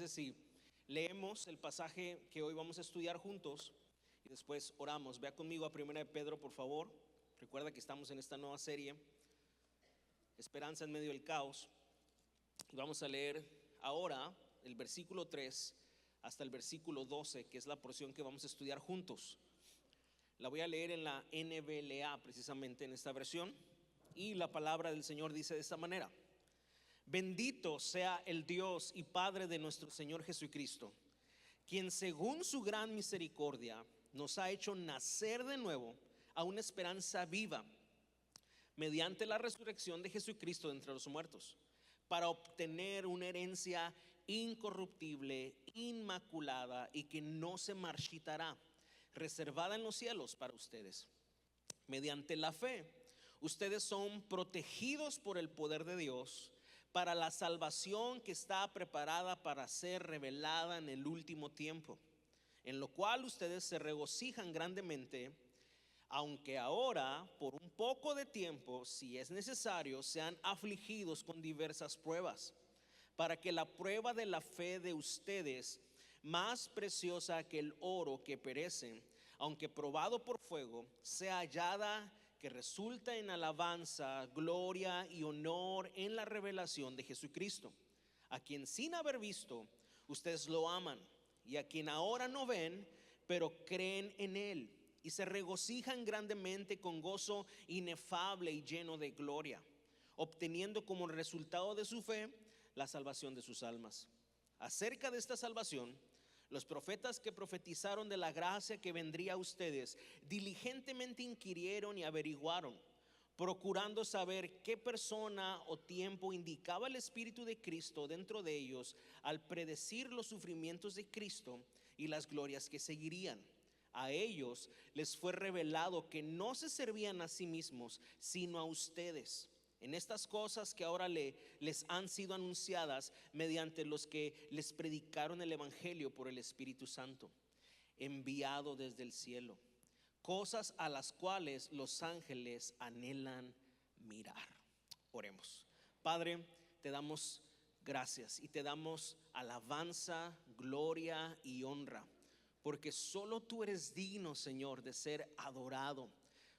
parece si leemos el pasaje que hoy vamos a estudiar juntos y después oramos? Vea conmigo a 1 Pedro, por favor. Recuerda que estamos en esta nueva serie, Esperanza en medio del caos. Y vamos a leer ahora el versículo 3 hasta el versículo 12, que es la porción que vamos a estudiar juntos. La voy a leer en la NBLA, precisamente en esta versión. Y la palabra del Señor dice de esta manera: Bendito sea el Dios y Padre de nuestro Señor Jesucristo, quien según su gran misericordia nos ha hecho nacer de nuevo a una esperanza viva, mediante la resurrección de Jesucristo de entre los muertos, para obtener una herencia incorruptible, inmaculada y que no se marchitará, reservada en los cielos para ustedes. Mediante la fe, ustedes son protegidos por el poder de Dios para la salvación que está preparada para ser revelada en el último tiempo, en lo cual ustedes se regocijan grandemente, aunque ahora por un poco de tiempo, si es necesario, sean afligidos con diversas pruebas, para que la prueba de la fe de ustedes, más preciosa que el oro que perece, aunque probado por fuego, sea hallada que resulta en alabanza, gloria y honor en la revelación de Jesucristo, a quien sin haber visto ustedes lo aman, y a quien ahora no ven, pero creen en él y se regocijan grandemente con gozo inefable y lleno de gloria, obteniendo como resultado de su fe la salvación de sus almas. Acerca de esta salvación, los profetas que profetizaron de la gracia que vendría a ustedes diligentemente inquirieron y averiguaron, procurando saber qué persona o tiempo indicaba el Espíritu de Cristo dentro de ellos al predecir los sufrimientos de Cristo y las glorias que seguirían. A ellos les fue revelado que no se servían a sí mismos, sino a ustedes, en estas cosas que ahora les han sido anunciadas mediante los que les predicaron el Evangelio por el Espíritu Santo, enviado desde el cielo, cosas a las cuales los ángeles anhelan mirar. Oremos. Padre, te damos gracias y te damos alabanza, gloria y honra, porque solo tú eres digno, Señor, de ser adorado.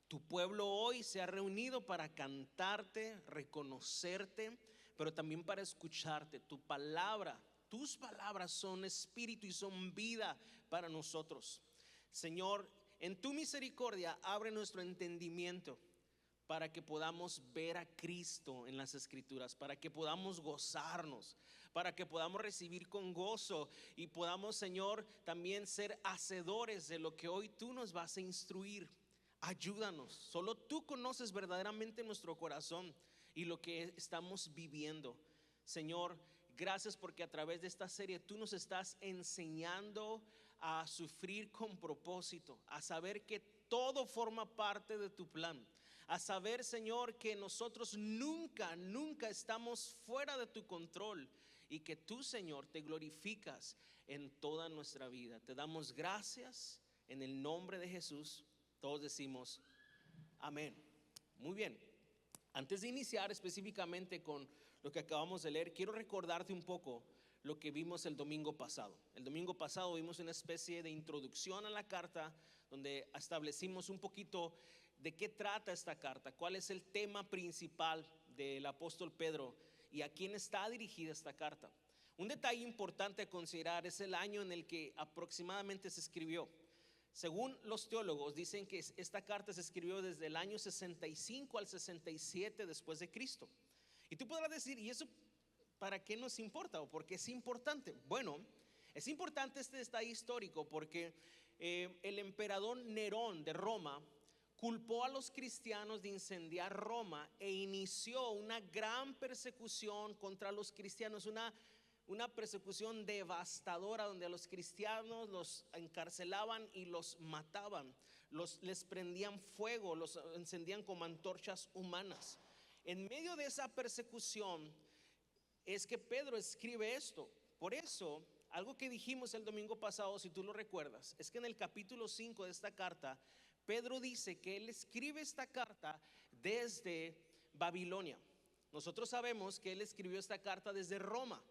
Tu pueblo hoy se ha reunido para cantarte, reconocerte, pero también para escucharte. Tu palabra, tus palabras son espíritu y son vida para nosotros. Señor, en tu misericordia abre nuestro entendimiento para que podamos ver a Cristo en las Escrituras, para que podamos gozarnos, para que podamos recibir con gozo y podamos, Señor, también ser hacedores de lo que hoy tú nos vas a instruir. Ayúdanos, solo tú conoces verdaderamente nuestro corazón y lo que estamos viviendo. Señor, gracias porque a través de esta serie tú nos estás enseñando a sufrir con propósito, a saber que todo forma parte de tu plan, a saber, Señor, que nosotros nunca estamos fuera de tu control y que tú, Señor, te glorificas en toda nuestra vida. Te damos gracias en el nombre de Jesús. Todos decimos amén. Muy bien. Antes de iniciar específicamente con lo que acabamos de leer, quiero recordarte un poco lo que vimos el domingo pasado. El domingo pasado vimos una especie de introducción a la carta donde establecimos un poquito de qué trata esta carta, cuál es el tema principal del apóstol Pedro y a quién está dirigida esta carta. Un detalle importante a considerar es el año en el que aproximadamente se escribió. Según los teólogos, dicen que esta carta se escribió desde el año 65 al 67 después de Cristo. Y tú podrás decir, ¿y eso para qué nos importa o por qué es importante? Bueno, es importante este detalle histórico porque el emperador Nerón de Roma culpó a los cristianos de incendiar Roma e inició una gran persecución contra los cristianos, una persecución devastadora donde a los cristianos los encarcelaban y los mataban, les prendían fuego, los encendían como antorchas humanas. En medio de esa persecución es que Pedro escribe esto. Por eso, algo que dijimos el domingo pasado, si tú lo recuerdas, es que en el capítulo 5 de esta carta, Pedro dice que él escribe esta carta desde Babilonia. Nosotros sabemos que él escribió esta carta desde Roma,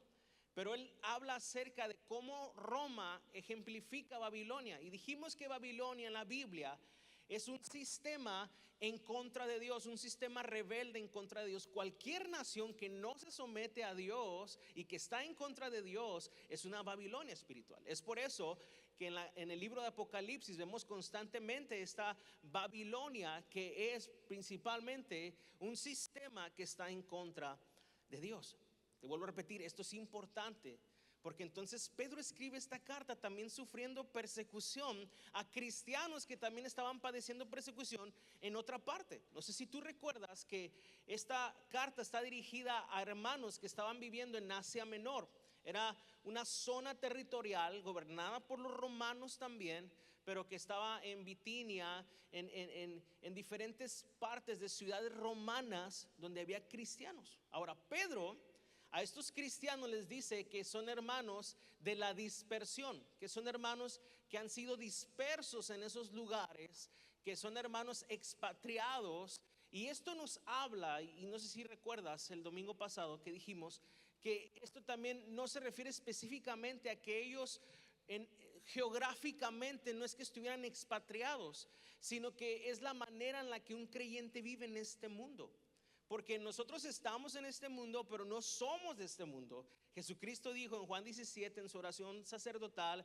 Pero él habla acerca de cómo Roma ejemplifica Babilonia. Y dijimos que Babilonia en la Biblia es un sistema en contra de Dios, un sistema rebelde en contra de Dios. Cualquier nación que no se somete a Dios y que está en contra de Dios es una Babilonia espiritual. Es por eso que en el libro de Apocalipsis vemos constantemente esta Babilonia, que es principalmente un sistema que está en contra de Dios. Te vuelvo a repetir, esto es importante, porque entonces Pedro escribe esta carta también sufriendo persecución a cristianos que también estaban padeciendo persecución en otra parte. No sé si tú recuerdas que esta carta está dirigida a hermanos que estaban viviendo en Asia Menor. Era una zona territorial gobernada por los romanos también, pero que estaba en Bitinia, en diferentes partes de ciudades romanas donde había cristianos. Ahora, Pedro a estos cristianos les dice que son hermanos de la dispersión, que son hermanos que han sido dispersos en esos lugares, que son hermanos expatriados. Y esto nos habla, y no sé si recuerdas el domingo pasado que dijimos que esto también no se refiere específicamente a que ellos geográficamente no es que estuvieran expatriados, sino que es la manera en la que un creyente vive en este mundo. Porque nosotros estamos en este mundo, pero no somos de este mundo. Jesucristo dijo en Juan 17 en su oración sacerdotal: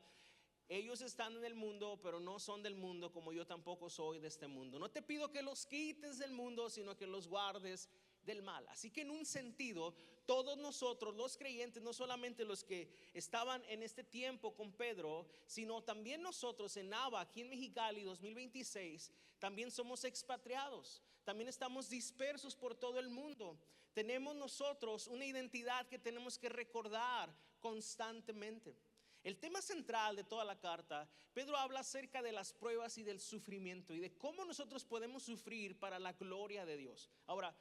ellos están en el mundo, pero no son del mundo, como yo tampoco soy de este mundo. No te pido que los quites del mundo, sino que los guardes del mal. Así que en un sentido, todos nosotros los creyentes, no solamente los que estaban en este tiempo con Pedro, sino también nosotros en Nava, aquí en Mexicali 2026, también somos expatriados. También estamos dispersos por todo el mundo. Tenemos nosotros una identidad que tenemos que recordar constantemente. El tema central de toda la carta, Pedro habla acerca de las pruebas y del sufrimiento y de cómo nosotros podemos sufrir para la gloria de Dios. Ahora,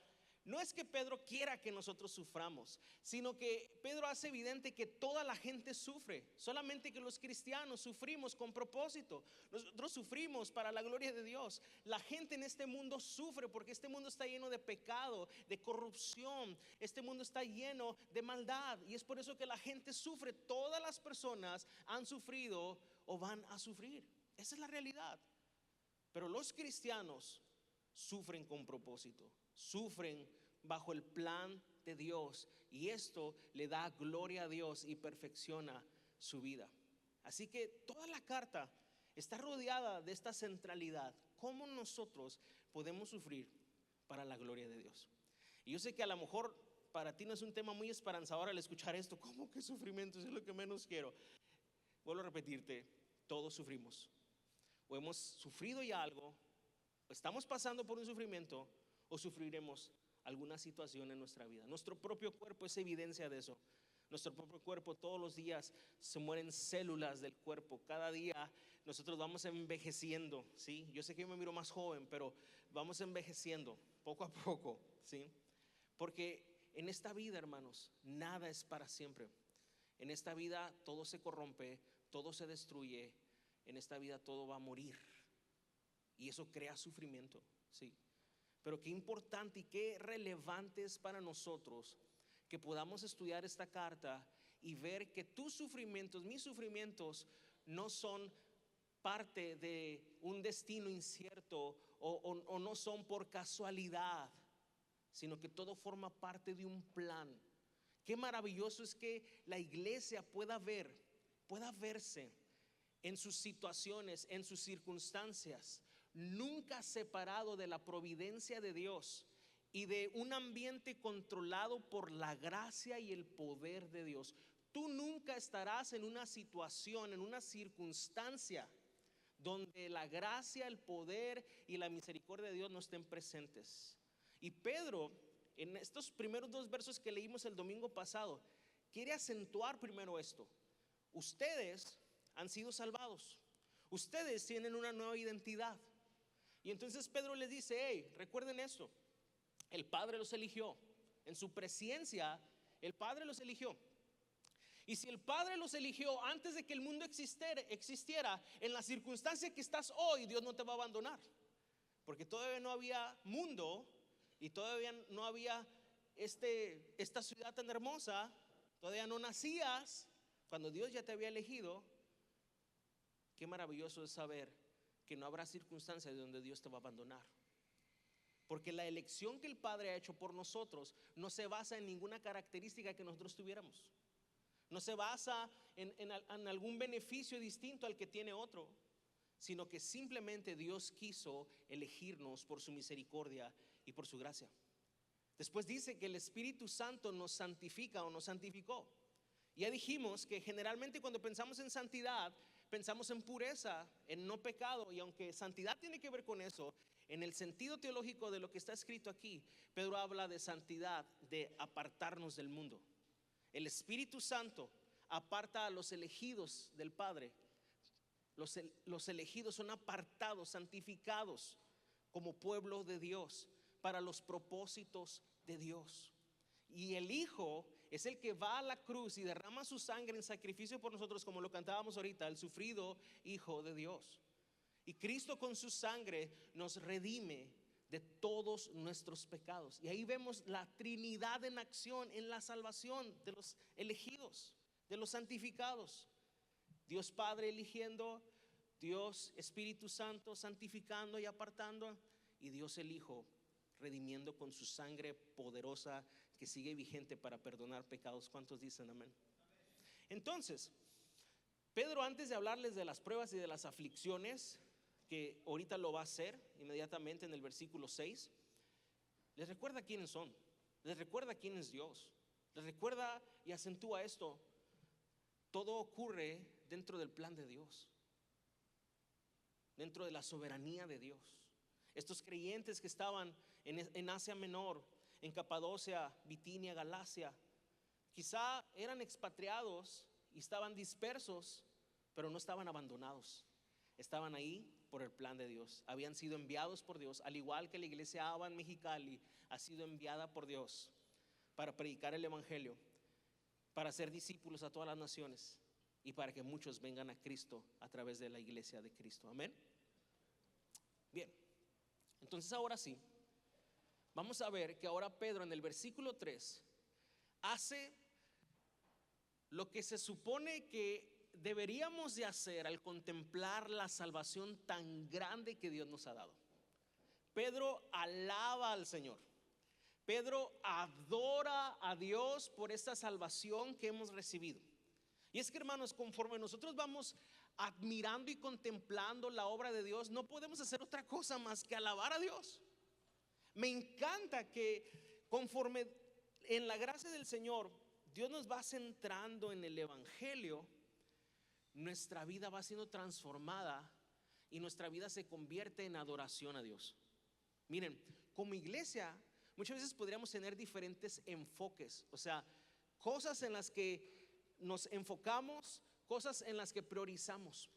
no es que Pedro quiera que nosotros suframos, sino que Pedro hace evidente que toda la gente sufre, solamente que los cristianos sufrimos con propósito. Nosotros sufrimos para la gloria de Dios. La gente en este mundo sufre porque este mundo está lleno de pecado, de corrupción. Este mundo está lleno de maldad y es por eso que la gente sufre. Todas las personas han sufrido o van a sufrir. Esa es la realidad. Pero los cristianos sufren con propósito, sufren bajo el plan de Dios, y esto le da gloria a Dios y perfecciona su vida. Así que toda la carta está rodeada de esta centralidad: cómo nosotros podemos sufrir para la gloria de Dios. Y yo sé que a lo mejor para ti no es un tema muy esperanzador al escuchar esto. ¿Cómo que sufrimiento? Eso es lo que menos quiero. Vuelvo a repetirte, todos sufrimos, o hemos sufrido ya algo, o estamos pasando por un sufrimiento, o sufriremos alguna situación en nuestra vida. Nuestro propio cuerpo es evidencia de eso. Nuestro propio cuerpo, todos los días se mueren células del cuerpo. Cada día nosotros vamos envejeciendo, ¿sí? Yo sé que yo me miro más joven, pero vamos envejeciendo poco a poco, ¿sí? Porque en esta vida, hermanos, nada es para siempre. En esta vida todo se corrompe, todo se destruye. En esta vida todo va a morir. Y eso crea sufrimiento, ¿sí? Pero qué importante y qué relevante es para nosotros que podamos estudiar esta carta y ver que tus sufrimientos, mis sufrimientos, no son parte de un destino incierto o no son por casualidad, sino que todo forma parte de un plan. Qué maravilloso es que la iglesia pueda verse en sus situaciones, en sus circunstancias, nunca separado de la providencia de Dios y de un ambiente controlado por la gracia y el poder de Dios. Tú nunca estarás en una situación, en una circunstancia donde la gracia, el poder y la misericordia de Dios no estén presentes. Y Pedro, en estos primeros 2 versos que leímos el domingo pasado, quiere acentuar primero esto: ustedes han sido salvados, ustedes tienen una nueva identidad. Y entonces Pedro les dice: hey, recuerden esto, el Padre los eligió, en su presencia el Padre los eligió. Y si el Padre los eligió antes de que el mundo existiera, en la circunstancia que estás hoy, Dios no te va a abandonar. Porque todavía no había mundo y todavía no había esta ciudad tan hermosa todavía no nacías, cuando Dios ya te había elegido, qué maravilloso es saber que no habrá circunstancias donde Dios te va a abandonar. Porque la elección que el Padre ha hecho por nosotros no se basa en ninguna característica que nosotros tuviéramos. No se basa en algún beneficio distinto al que tiene otro, sino que simplemente Dios quiso elegirnos por su misericordia y por su gracia. Después dice que el Espíritu Santo nos santifica o nos santificó. Ya dijimos que generalmente cuando pensamos en santidad, pensamos en pureza, en no pecado. Y aunque santidad tiene que ver con eso, en el sentido teológico de lo que está escrito aquí, Pedro habla de santidad, de apartarnos del mundo. El Espíritu Santo aparta a los elegidos del Padre. Los elegidos son apartados, santificados como pueblo de Dios para los propósitos de Dios. Y el Hijo es el que va a la cruz y derrama su sangre en sacrificio por nosotros, como lo cantábamos ahorita, el sufrido Hijo de Dios. Y Cristo con su sangre nos redime de todos nuestros pecados. Y ahí vemos la Trinidad en acción en la salvación de los elegidos, de los santificados. Dios Padre eligiendo, Dios Espíritu Santo santificando y apartando, y Dios el Hijo redimiendo con su sangre poderosa que sigue vigente para perdonar pecados. ¿Cuántos dicen amén? Entonces, Pedro, antes de hablarles de las pruebas y de las aflicciones, que ahorita lo va a hacer inmediatamente en el versículo 6, les recuerda quiénes son, les recuerda quién es Dios, les recuerda y acentúa esto: todo ocurre dentro del plan de Dios, dentro de la soberanía de Dios. Estos creyentes que estaban en Asia Menor, en Capadocia, Bitinia, Galacia, quizá eran expatriados y estaban dispersos, pero no estaban abandonados. Estaban ahí por el plan de Dios. Habían sido enviados por Dios, al igual que la iglesia Abba en Mexicali ha sido enviada por Dios para predicar el evangelio, para ser discípulos a todas las naciones y para que muchos vengan a Cristo a través de la iglesia de Cristo. Amén. Bien, entonces ahora sí, vamos a ver que ahora Pedro en el versículo 3 hace lo que se supone que deberíamos de hacer al contemplar la salvación tan grande que Dios nos ha dado. Pedro alaba al Señor. Pedro adora a Dios por esta salvación que hemos recibido. Y es que, hermanos, conforme nosotros vamos admirando y contemplando la obra de Dios, no podemos hacer otra cosa más que alabar a Dios. Me encanta que conforme en la gracia del Señor Dios nos va centrando en el evangelio, nuestra vida va siendo transformada y nuestra vida se convierte en adoración a Dios. Miren, como iglesia muchas veces podríamos tener diferentes enfoques, o sea, cosas en las que nos enfocamos, cosas en las que priorizamos.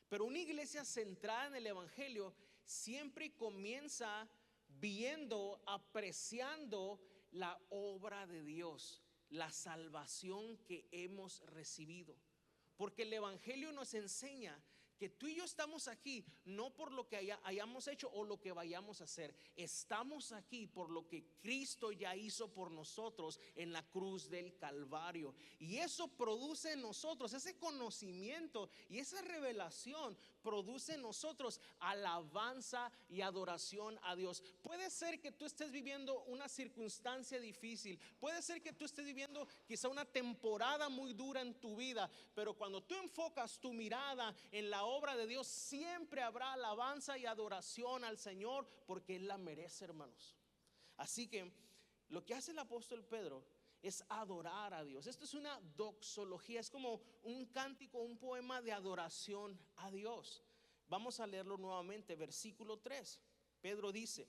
Pero una iglesia centrada en el evangelio siempre comienza viendo, apreciando la obra de Dios, la salvación que hemos recibido. Porque el evangelio nos enseña que tú y yo estamos aquí no por lo que hayamos hecho o lo que vayamos a hacer. Estamos aquí por lo que Cristo ya hizo por nosotros en la cruz del Calvario. Y eso produce en nosotros, ese conocimiento y esa revelación produce en nosotros alabanza y adoración a Dios. Puede ser que tú estés viviendo una circunstancia difícil, puede ser que tú estés viviendo quizá una temporada muy dura en tu vida, pero cuando tú enfocas tu mirada en la obra de Dios, siempre habrá alabanza y adoración al Señor, porque Él la merece, hermanos. Así que lo que hace el apóstol Pedro es adorar a Dios. Esto es una doxología, es como un cántico, un poema de adoración a Dios. Vamos a leerlo nuevamente, versículo 3. Pedro dice: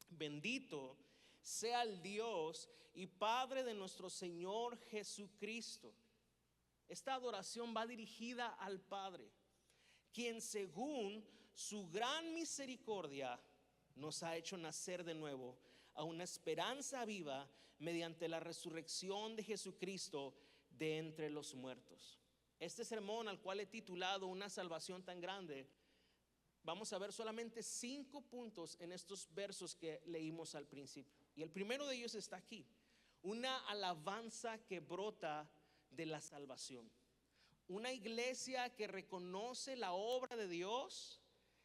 bendito sea el Dios y Padre de nuestro Señor Jesucristo. Esta adoración va dirigida al Padre, quien según su gran misericordia nos ha hecho nacer de nuevo a una esperanza viva mediante la resurrección de Jesucristo de entre los muertos. Este sermón, al cual he titulado Una salvación tan grande, vamos a ver solamente 5 puntos en estos versos que leímos al principio. Y el primero de ellos está aquí: una alabanza que brota de la salvación. Una iglesia que reconoce la obra de Dios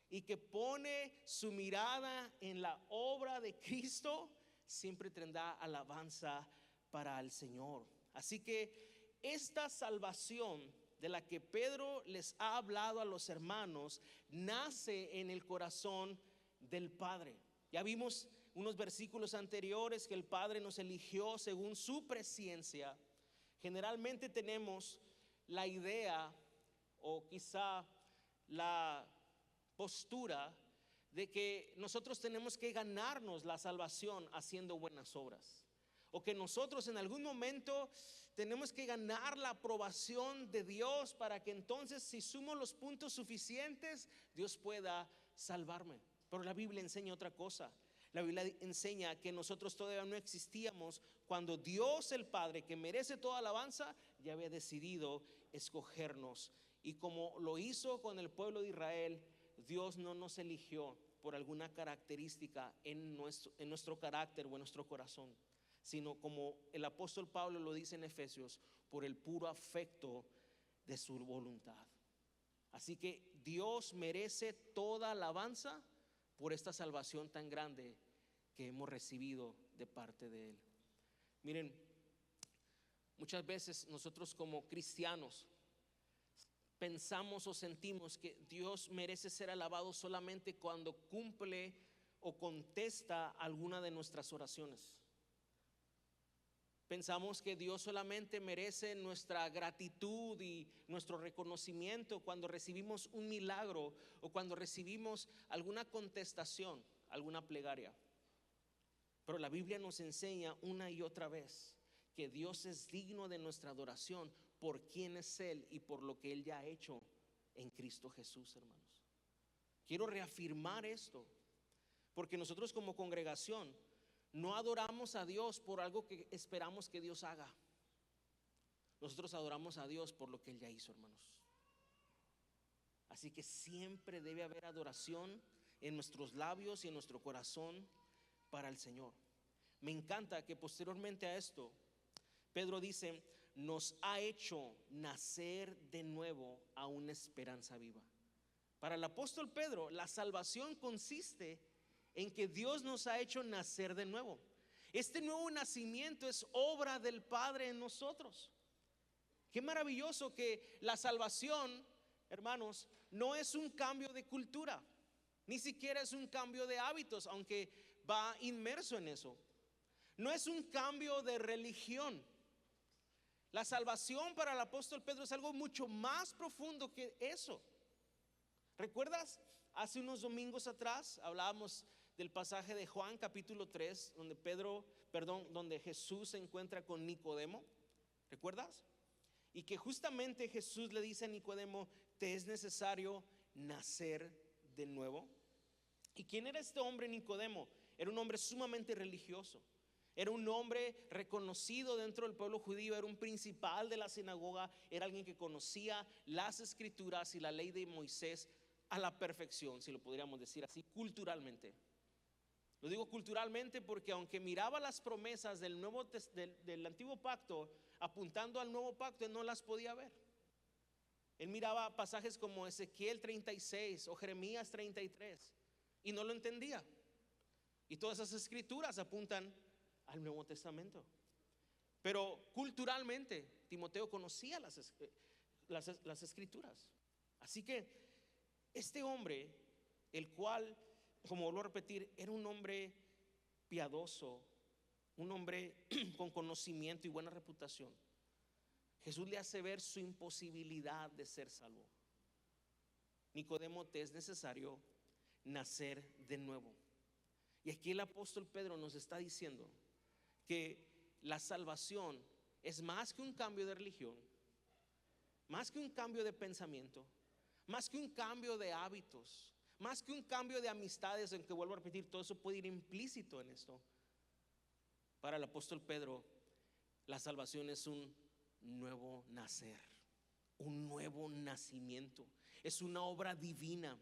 y que pone su mirada en la obra de Cristo, siempre tendrá alabanza para el Señor. Así que esta salvación de la que Pedro les ha hablado a los hermanos nace en el corazón del Padre. Ya vimos unos versículos anteriores que el Padre nos eligió según su presciencia. Generalmente tenemos la idea o quizá la postura de que nosotros tenemos que ganarnos la salvación haciendo buenas obras, o que nosotros en algún momento tenemos que ganar la aprobación de Dios para que entonces, si sumo los puntos suficientes, Dios pueda salvarme. Pero la Biblia enseña otra cosa. La Biblia enseña que nosotros todavía no existíamos cuando Dios el Padre, que merece toda alabanza, ya había decidido escogernos. Y como lo hizo con el pueblo de Israel, Dios no nos eligió por alguna característica en nuestro carácter o en nuestro corazón, sino como el apóstol Pablo lo dice en Efesios, por el puro afecto de su voluntad. Así que Dios merece toda alabanza por esta salvación tan grande que hemos recibido de parte de Él. Miren, muchas veces nosotros como cristianos pensamos o sentimos que Dios merece ser alabado solamente cuando cumple o contesta alguna de nuestras oraciones. Pensamos que Dios solamente merece nuestra gratitud y nuestro reconocimiento cuando recibimos un milagro o cuando recibimos alguna contestación, alguna plegaria. Pero la Biblia nos enseña una y otra vez que Dios es digno de nuestra adoración por quién es Él y por lo que Él ya ha hecho en Cristo Jesús, hermanos. Quiero reafirmar esto, porque nosotros como congregación no adoramos a Dios por algo que esperamos que Dios haga. Nosotros adoramos a Dios por lo que Él ya hizo, hermanos. Así que siempre debe haber adoración en nuestros labios y en nuestro corazón para el Señor. Me encanta que posteriormente a esto, Pedro dice, nos ha hecho nacer de nuevo a una esperanza viva. Para el apóstol Pedro, la salvación consiste en que Dios nos ha hecho nacer de nuevo. Este nuevo nacimiento es obra del Padre en nosotros. Qué maravilloso que la salvación, hermanos, no es un cambio de cultura, ni siquiera es un cambio de hábitos, aunque va inmerso en eso. No es un cambio de religión. La salvación para el apóstol Pedro es algo mucho más profundo que eso. ¿Recuerdas? Hace unos domingos atrás hablábamos del pasaje de Juan capítulo 3, donde Jesús se encuentra con Nicodemo. ¿Recuerdas? Y que justamente Jesús le dice a Nicodemo, te es necesario nacer de nuevo. ¿Y quién era este hombre Nicodemo? Era un hombre sumamente religioso. Era un hombre reconocido dentro del pueblo judío, era un principal de la sinagoga, era alguien que conocía las escrituras y la ley de Moisés a la perfección, si lo podríamos decir así, culturalmente. Lo digo culturalmente porque aunque miraba las promesas del antiguo pacto, apuntando al nuevo pacto, él no las podía ver. Él miraba pasajes como Ezequiel 36 o Jeremías 33 y no lo entendía. Y todas esas escrituras apuntan al Nuevo Testamento. Pero culturalmente Timoteo conocía las escrituras. Así que este hombre, el cual, como vuelvo a repetir, era un hombre piadoso, un hombre con conocimiento y buena reputación, Jesús le hace ver su imposibilidad de ser salvo. Nicodemo, te es necesario nacer de nuevo. Y aquí el apóstol Pedro nos está diciendo que la salvación es más que un cambio de religión, más que un cambio de pensamiento, más que un cambio de hábitos, más que un cambio de amistades, en que vuelvo a repetir, todo eso puede ir implícito en esto. Para el apóstol Pedro, la salvación es un nuevo nacer, un nuevo nacimiento. Es una obra divina,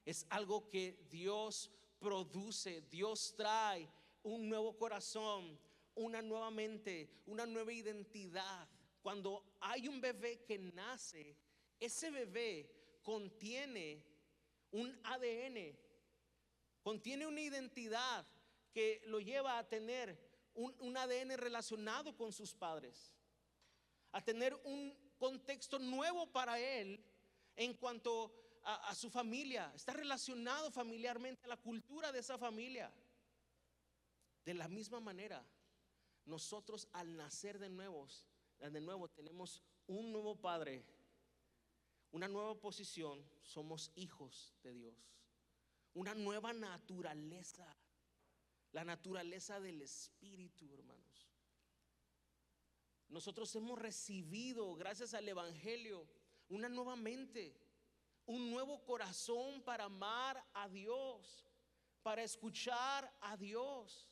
es algo que Dios produce. Dios trae un nuevo corazón, una nueva mente, una nueva identidad. Cuando hay un bebé que nace, ese bebé contiene un ADN, contiene una identidad que lo lleva a tener un ADN relacionado con sus padres, a tener un contexto nuevo para él en cuanto a su familia. Está relacionado familiarmente a la cultura de esa familia. De la misma manera, nosotros al nacer de nuevo tenemos un nuevo padre, una nueva posición. Somos hijos de Dios, una nueva naturaleza, la naturaleza del Espíritu, hermanos. Nosotros hemos recibido, gracias al Evangelio, una nueva mente, un nuevo corazón para amar a Dios, para escuchar a Dios.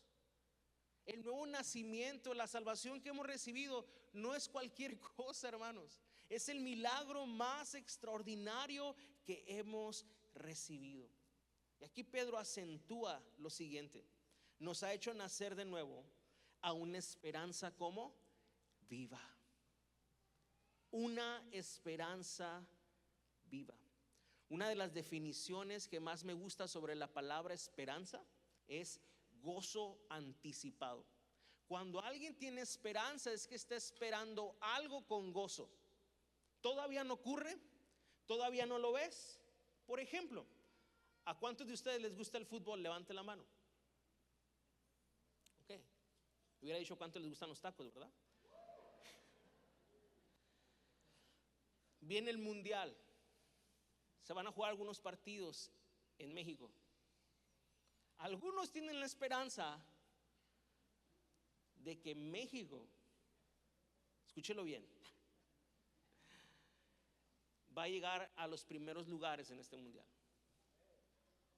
El nuevo nacimiento, la salvación que hemos recibido no es cualquier cosa, hermanos. Es el milagro más extraordinario que hemos recibido. Y aquí Pedro acentúa lo siguiente: nos ha hecho nacer de nuevo a una esperanza como viva. Una esperanza viva. Una de las definiciones que más me gusta sobre la palabra esperanza es gozo anticipado. Cuando alguien tiene esperanza, es que está esperando algo con gozo. Todavía no ocurre, todavía no lo ves. Por ejemplo, ¿a cuántos de ustedes les gusta el fútbol? Levante la mano. Ok, hubiera dicho cuántos les gustan los tacos, ¿verdad? Viene el mundial, se van a jugar algunos partidos en México. Algunos tienen la esperanza de que México, escúchelo bien, va a llegar a los primeros lugares en este mundial.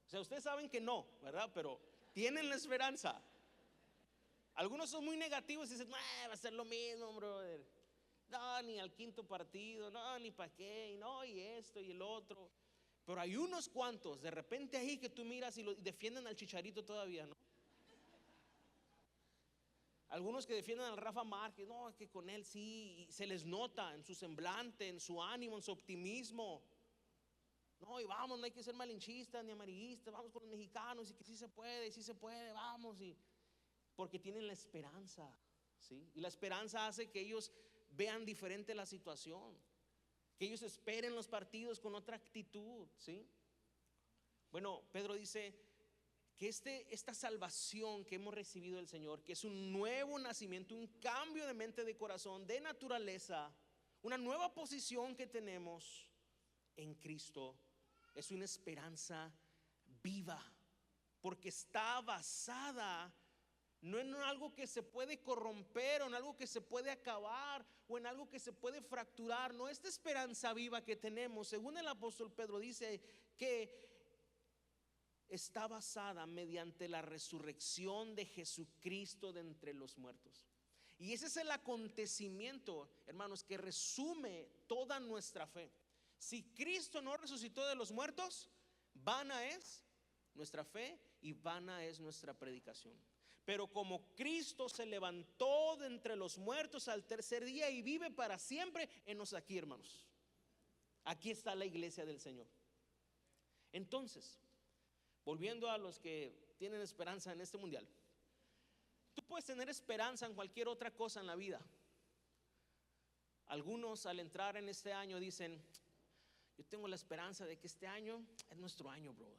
O sea, ustedes saben que no, ¿verdad? Pero tienen la esperanza. Algunos son muy negativos y dicen, va a ser lo mismo, brother. No, ni al quinto partido, no, ni para qué, y no, y esto y el otro. Pero hay unos cuantos de repente ahí que tú miras y defienden al Chicharito todavía, ¿no? Algunos que defienden al Rafa Márquez, no, que con él sí, y se les nota en su semblante, en su ánimo, en su optimismo. No, y vamos, no hay que ser malinchistas ni amarillistas, vamos con los mexicanos y que sí se puede, vamos. Y porque tienen la esperanza, ¿sí? Y la esperanza hace que ellos vean diferente la situación, que ellos esperen los partidos con otra actitud, ¿sí? Bueno, Pedro dice que esta salvación que hemos recibido del Señor, que es un nuevo nacimiento, un cambio de mente, de corazón, de naturaleza, una nueva posición que tenemos en Cristo, es una esperanza viva, porque está basada no en algo que se puede corromper, o en algo que se puede acabar, o en algo que se puede fracturar. No, esta esperanza viva que tenemos, según el apóstol Pedro, dice que está basada mediante la resurrección de Jesucristo de entre los muertos. Y ese es el acontecimiento, hermanos, que resume toda nuestra fe. Si Cristo no resucitó de los muertos, vana es nuestra fe y vana es nuestra predicación. Pero como Cristo se levantó de entre los muertos al tercer día y vive para siempre, enos aquí, hermanos. Aquí está la iglesia del Señor. Entonces, volviendo a los que tienen esperanza en este mundial, tú puedes tener esperanza en cualquier otra cosa en la vida. Algunos al entrar en este año dicen, yo tengo la esperanza de que este año es nuestro año, brother.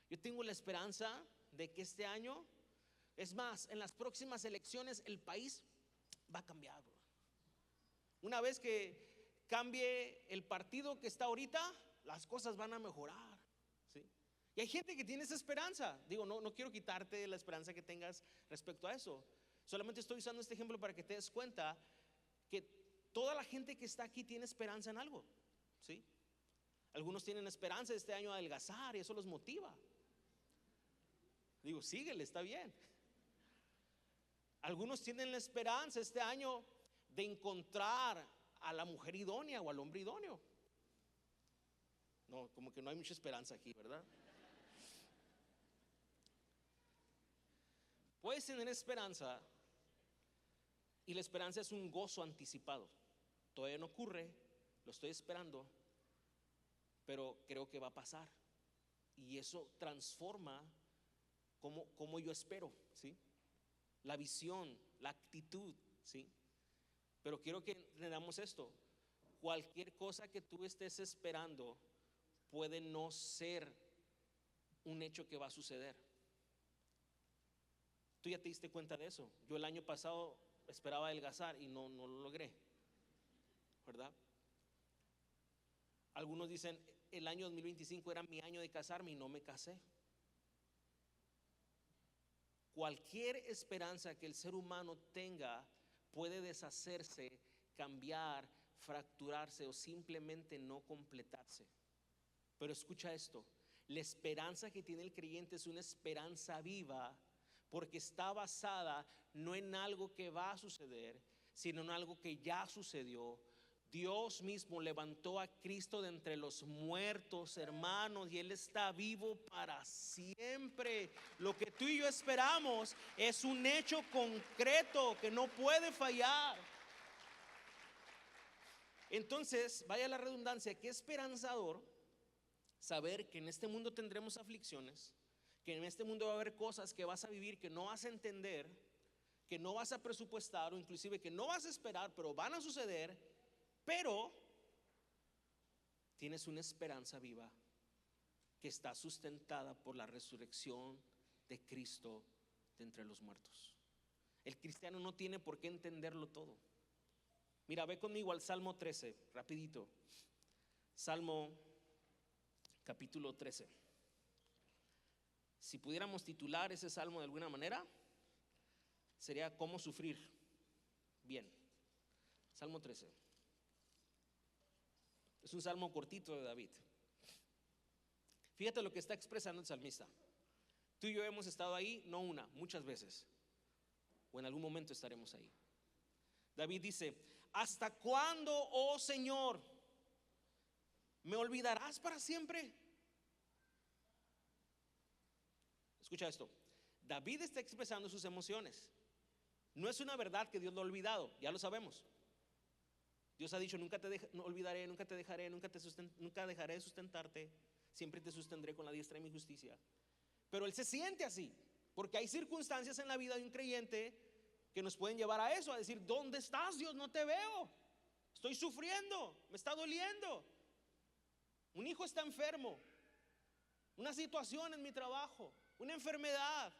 Yo tengo la esperanza de que este año, es más, en las próximas elecciones el país va a cambiar, brother. Una vez que cambie el partido que está ahorita, las cosas van a mejorar, ¿sí? Y hay gente que tiene esa esperanza. Digo, no quiero quitarte la esperanza que tengas respecto a eso. Solamente estoy usando este ejemplo para que te des cuenta que toda la gente que está aquí tiene esperanza en algo, ¿sí? Algunos tienen esperanza de este año adelgazar y eso los motiva. Digo, síguele, está bien. Algunos tienen la esperanza este año de encontrar a la mujer idónea o al hombre idóneo. No, como que no hay mucha esperanza aquí, ¿verdad? Puedes tener esperanza Y la esperanza es un gozo anticipado. Todavía no ocurre, lo estoy esperando, pero creo que va a pasar. Y eso transforma cómo yo espero, ¿sí? La visión, la actitud, ¿sí? Pero quiero que entendamos esto. Cualquier cosa que tú estés esperando puede no ser un hecho que va a suceder. Tú ya te diste cuenta de eso. Yo el año pasado esperaba adelgazar y no lo logré, ¿verdad? Algunos dicen el año 2025 era mi año de casarme y no me casé. Cualquier esperanza que el ser humano tenga puede deshacerse, cambiar, fracturarse o simplemente no completarse. Pero escucha esto, la esperanza que tiene el creyente es una esperanza viva, porque está basada no en algo que va a suceder, sino en algo que ya sucedió. Dios mismo levantó a Cristo de entre los muertos, hermanos, y Él está vivo para siempre. Lo que tú y yo esperamos es un hecho concreto que no puede fallar. Entonces, vaya la redundancia, qué esperanzador saber que en este mundo tendremos aflicciones, que en este mundo va a haber cosas que vas a vivir que no vas a entender, que no vas a presupuestar o inclusive que no vas a esperar, pero van a suceder. Pero tienes una esperanza viva que está sustentada por la resurrección de Cristo de entre los muertos. El cristiano no tiene por qué entenderlo todo. Mira, ve conmigo al Salmo 13, rapidito. Salmo capítulo 13. Si pudiéramos titular ese salmo de alguna manera, sería ¿cómo sufrir bien? Salmo 13. Es un salmo cortito de David. Fíjate lo que está expresando el salmista. Tú y yo hemos estado ahí, no una, muchas veces. O en algún momento estaremos ahí. David dice: ¿hasta cuándo, oh Señor, me olvidarás para siempre? Escucha esto. David está expresando sus emociones. No es una verdad que Dios lo ha olvidado, ya lo sabemos. Dios ha dicho: nunca te olvidaré, nunca te dejaré, nunca dejaré de sustentarte, siempre te sostendré con la diestra de mi justicia. Pero él se siente así, porque hay circunstancias en la vida de un creyente que nos pueden llevar a eso, a decir: ¿dónde estás, Dios? No te veo, estoy sufriendo, me está doliendo. Un hijo está enfermo, una situación en mi trabajo, una enfermedad.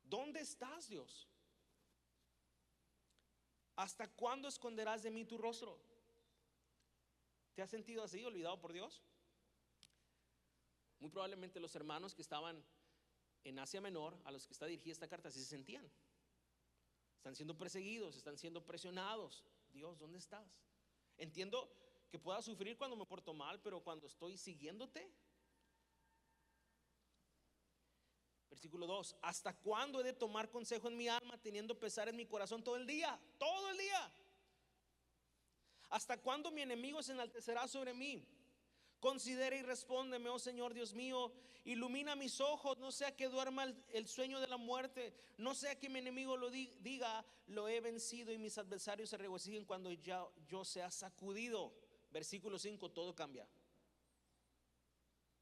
¿Dónde estás, Dios? ¿Hasta cuándo esconderás de mí tu rostro? ¿Te has sentido así, olvidado por Dios? Muy probablemente los hermanos que estaban en Asia Menor, a los que está dirigida esta carta, así se sentían. Están siendo perseguidos, están siendo presionados. Dios, ¿dónde estás? Entiendo que pueda sufrir cuando me porto mal, pero cuando estoy siguiéndote. Versículo 2: ¿hasta cuándo he de tomar consejo en mi alma, teniendo pesar en mi corazón todo el día? Todo el día. ¿Hasta cuándo mi enemigo se enaltecerá sobre mí? Considera y respóndeme, oh Señor Dios mío. Ilumina mis ojos, no sea que duerma el sueño de la muerte, no sea que mi enemigo lo diga: lo he vencido, y mis adversarios se regocijen cuando yo sea sacudido. Versículo 5, todo cambia.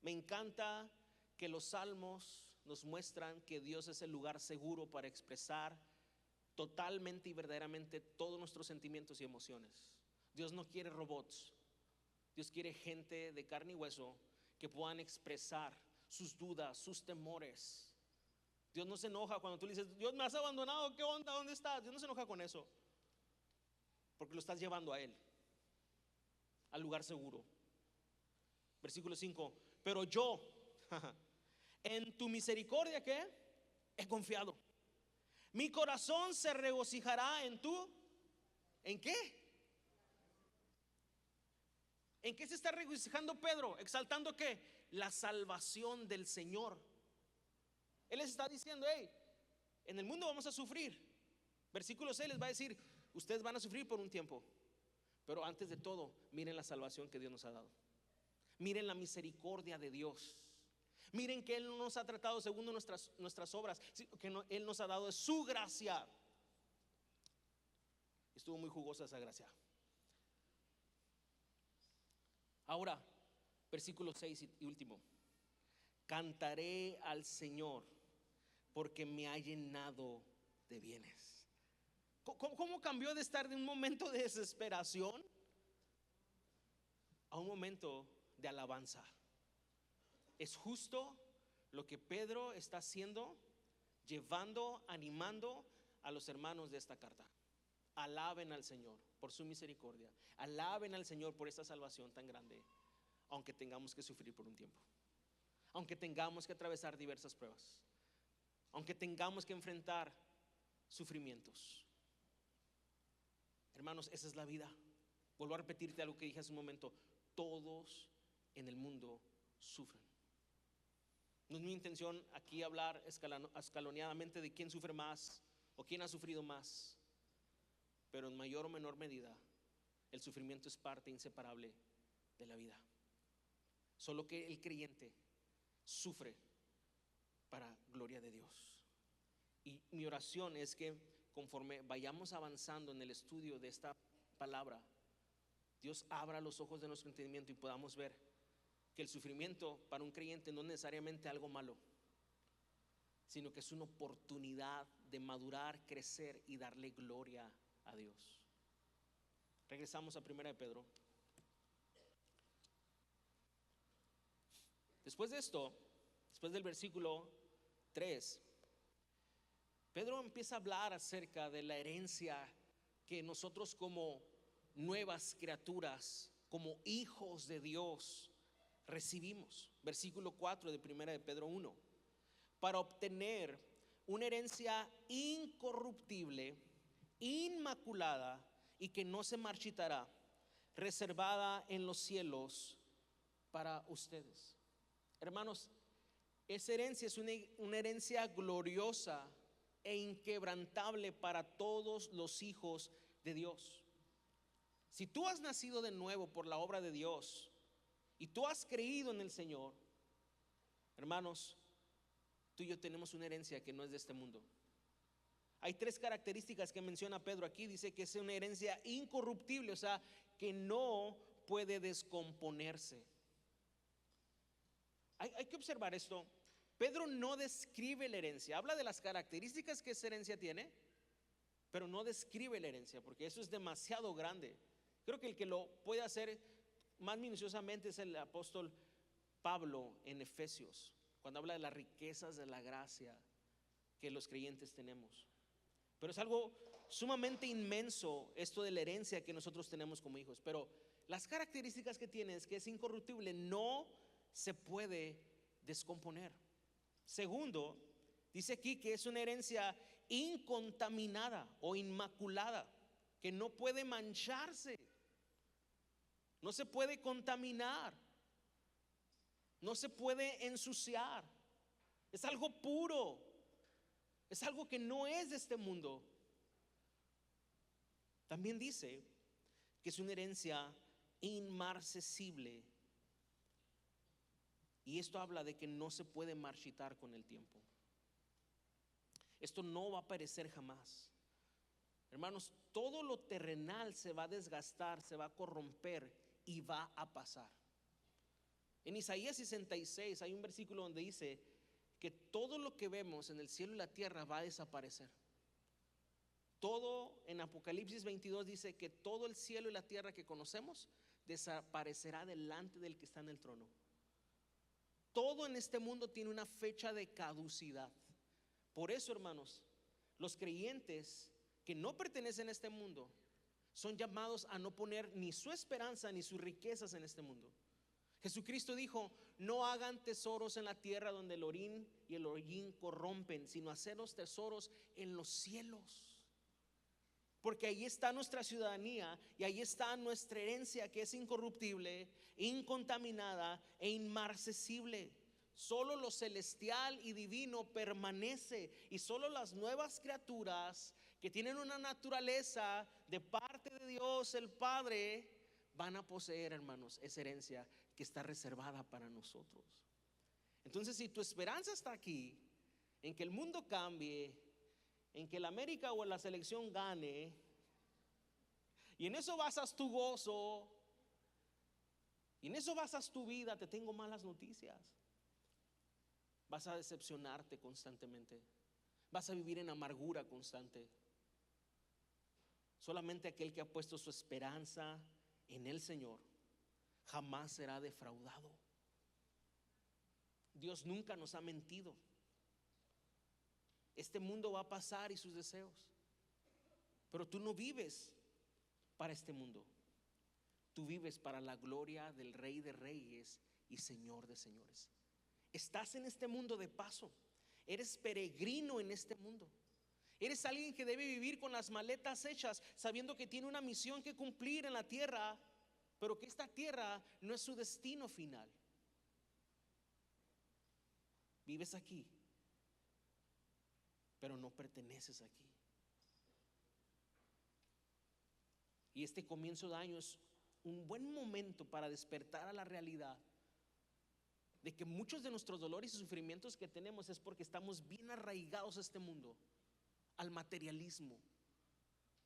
Me encanta que los salmos nos muestran que Dios es el lugar seguro para expresar totalmente y verdaderamente todos nuestros sentimientos y emociones. Dios no quiere robots. Dios quiere gente de carne y hueso que puedan expresar sus dudas, sus temores. Dios no se enoja cuando tú le dices: Dios, me has abandonado, ¿qué onda? ¿Dónde estás? Dios no se enoja con eso, porque lo estás llevando a Él, al lugar seguro. Versículo 5: pero yo en tu misericordia, ¿qué? He confiado. Mi corazón se regocijará en tu. ¿En qué? ¿En qué se está regocijando Pedro? Exaltando ¿qué? La salvación del Señor. Él les está diciendo: hey, en el mundo vamos a sufrir. Versículo 6 les va a decir: ustedes van a sufrir por un tiempo, pero antes de todo, miren la salvación que Dios nos ha dado. Miren la misericordia de Dios. Miren que Él no nos ha tratado según nuestras obras, que Él nos ha dado de su gracia. Estuvo muy jugosa esa gracia. Ahora, versículo 6 y último. Cantaré al Señor porque me ha llenado de bienes. ¿Cómo cambió de estar de un momento de desesperación a un momento de alabanza? Es justo lo que Pedro está haciendo, llevando, animando a los hermanos de esta carta. Alaben al Señor por su misericordia. Alaben al Señor por esta salvación tan grande, aunque tengamos que sufrir por un tiempo, aunque tengamos que atravesar diversas pruebas, aunque tengamos que enfrentar sufrimientos. Hermanos, esa es la vida. Vuelvo a repetirte algo que dije hace un momento. Todos en el mundo sufren. No es mi intención aquí hablar escalonadamente de quién sufre más o quién ha sufrido más, pero en mayor o menor medida el sufrimiento es parte inseparable de la vida. Solo que el creyente sufre para gloria de Dios. Y mi oración es que conforme vayamos avanzando en el estudio de esta palabra, Dios abra los ojos de nuestro entendimiento y podamos ver que el sufrimiento para un creyente no es necesariamente algo malo, sino que es una oportunidad de madurar, crecer y darle gloria a Dios. Regresamos a 1 de Pedro. Después de esto, después del versículo 3, Pedro empieza a hablar acerca de la herencia que nosotros como nuevas criaturas, como hijos de Dios, recibimos. Versículo 4 de 1 de Pedro 1. Para obtener una herencia incorruptible, inmaculada y que no se marchitará, reservada en los cielos para ustedes. Hermanos, esa herencia es una herencia gloriosa e inquebrantable para todos los hijos de Dios. Si tú has nacido de nuevo por la obra de Dios y tú has creído en el Señor, hermanos, tú y yo tenemos una herencia que no es de este mundo. Hay 3 características que menciona Pedro aquí. Dice que es una herencia incorruptible, o sea, que no puede descomponerse. Hay que observar esto. Pedro no describe la herencia, habla de las características que esa herencia tiene, pero no describe la herencia, porque eso es demasiado grande. Creo que el que lo puede hacer más minuciosamente es el apóstol Pablo en Efesios, cuando habla de las riquezas de la gracia que los creyentes tenemos. Pero es algo sumamente inmenso esto de la herencia que nosotros tenemos como hijos. Pero las características que tiene es que es incorruptible, no se puede descomponer. Segundo, dice aquí que es una herencia incontaminada o inmaculada, que no puede mancharse, no se puede contaminar, no se puede ensuciar. Es algo puro, es algo que no es de este mundo. También dice que es una herencia inmarcesible. Y esto habla de que no se puede marchitar con el tiempo. Esto no va a perecer jamás. Hermanos, todo lo terrenal se va a desgastar, se va a corromper y va a pasar. En Isaías 66 hay un versículo donde dice que todo lo que vemos en el cielo y la tierra va a desaparecer. Todo, en Apocalipsis 22 dice que todo el cielo y la tierra que conocemos desaparecerá delante del que está en el trono. Todo en este mundo tiene una fecha de caducidad. Por eso, hermanos, los creyentes que no pertenecen a este mundo son llamados a no poner ni su esperanza ni sus riquezas en este mundo. Jesucristo dijo: no hagan tesoros en la tierra donde el orín y el hollín corrompen, sino hacer los tesoros en los cielos. Porque ahí está nuestra ciudadanía y ahí está nuestra herencia, que es incorruptible, incontaminada e inmarcesible. Solo lo celestial y divino permanece, y solo las nuevas criaturas que tienen una naturaleza de parte de Dios el Padre van a poseer, hermanos, esa herencia que está reservada para nosotros. Entonces, si tu esperanza está aquí, en que el mundo cambie, en que el América o la selección gane, y en eso basas tu gozo, y en eso basas tu vida, te tengo malas noticias. Vas a decepcionarte constantemente. Vas a vivir en amargura constante. Solamente aquel que ha puesto su esperanza en el Señor jamás será defraudado. Dios nunca nos ha mentido. Este mundo va a pasar y sus deseos, pero tú no vives para este mundo. Tú vives para la gloria del Rey de Reyes y Señor de Señores. Estás en este mundo de paso. Eres peregrino en este mundo. Eres alguien que debe vivir con las maletas hechas, sabiendo que tiene una misión que cumplir en la tierra, pero que esta tierra no es su destino final. Vives aquí, pero no perteneces aquí. Y este comienzo de año es un buen momento para despertar a la realidad de que muchos de nuestros dolores y sufrimientos que tenemos es porque estamos bien arraigados a este mundo, al materialismo.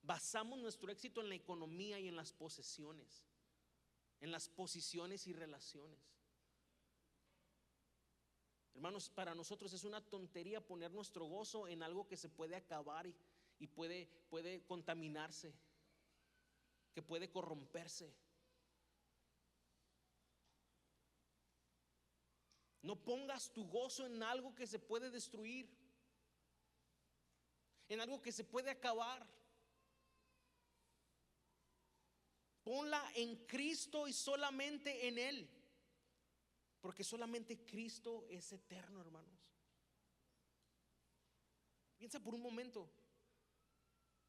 Basamos nuestro éxito en la economía y en las posesiones, en las posiciones y relaciones. Hermanos, para nosotros es una tontería poner nuestro gozo en algo que se puede acabar y puede contaminarse, que puede corromperse. No pongas tu gozo en algo que se puede destruir, en algo que se puede acabar. Ponla en Cristo y solamente en Él, porque solamente Cristo es eterno, hermanos. Piensa por un momento,